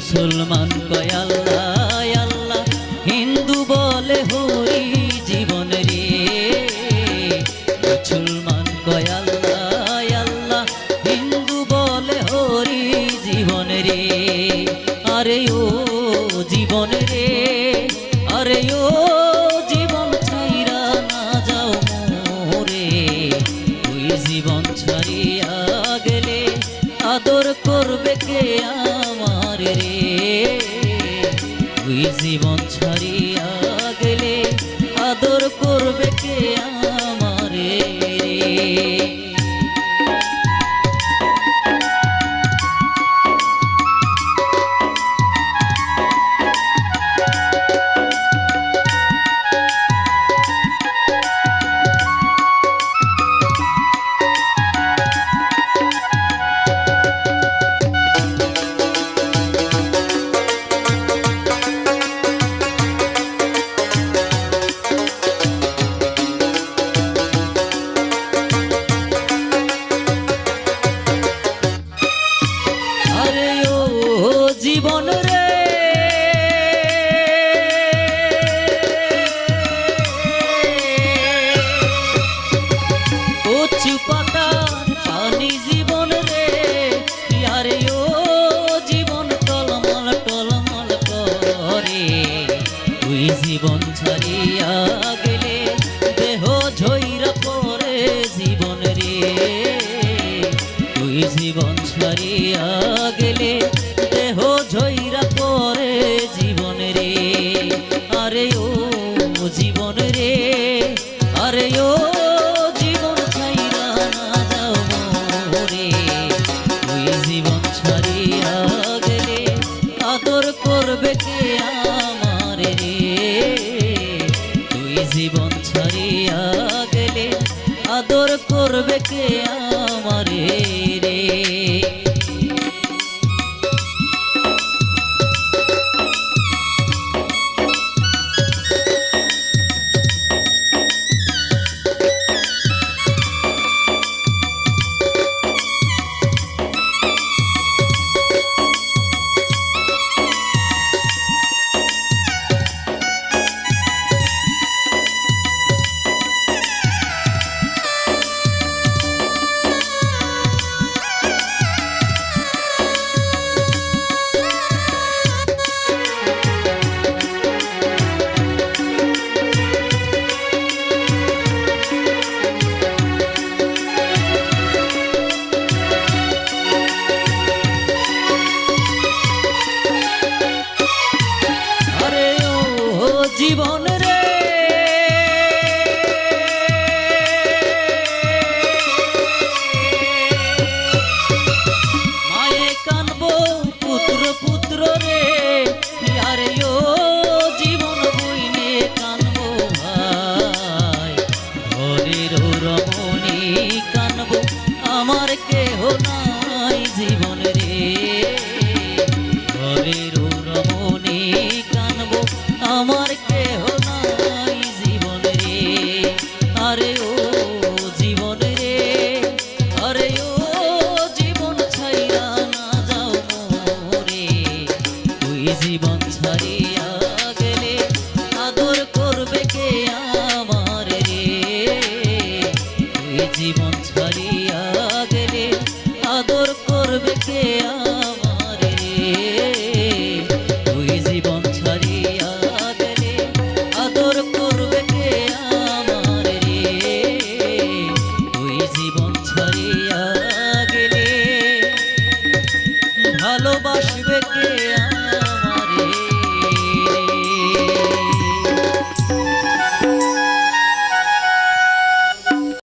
মুসলমান কয় আল্লাহ আল্লাহ, হিন্দু বলে হরি জীবন রে। মুসলমান কয় আল্লাহ আল্লাহ, হিন্দু বলে হরি জীবন রে। আরে ও জীবন রে, আরে ও জীবন ছাইরা না যাও মোরে। ওই জীবন ছাড়িয়া গেলে আদর করবে কে আমার রে। ওই জীবন ছাড়িয়া গেলে আদর করবে কে আমার রে। জীবন রে, কচু পাতার পানি জীবন রে। আরে ও জীবন টলমল টলমল করে। ওই জীবন ছাড়িয়া গেলে দেহ ঝইরা পড়ে জীবন রে। ওই জীবন ছাড়িয়া গেলে দেহ ঝইরা পড়ে জীবন রে। আরে ও জীবন রে, আরে ও জীবন ছাইরা না যাও মোরে। ওই জীবন ছাড়িয়া গেলে আদর করবে কে আমার রে। ওই জীবন ছাড়িয়া গেলে আদর করবে কে আমার রে। জীবন রে, মায়ে কানবো পুত্র পুত্র রে। আরে ও জীবন বইনে কানবো ভাই। ঘরের রমণী কানবো আমার কেহ নাই জীবন রে। ঘরের রমণী কানবো আমার কেহ নাই জীবন রে। আরে ও জীবন রে, আরে ও জীবন ছাইরা না যাও মোরে। তুই জীবন ছাড়িয়া গেলে আদর করবে কে আমার রে। তুই জীবন ছাড়িয়া গেলে আদর করবে কে আমার রে। তুই জীবন ছাড়িয়া গেলে আদর করবে কে আমার রে। তুই জীবন ছাড়িয়া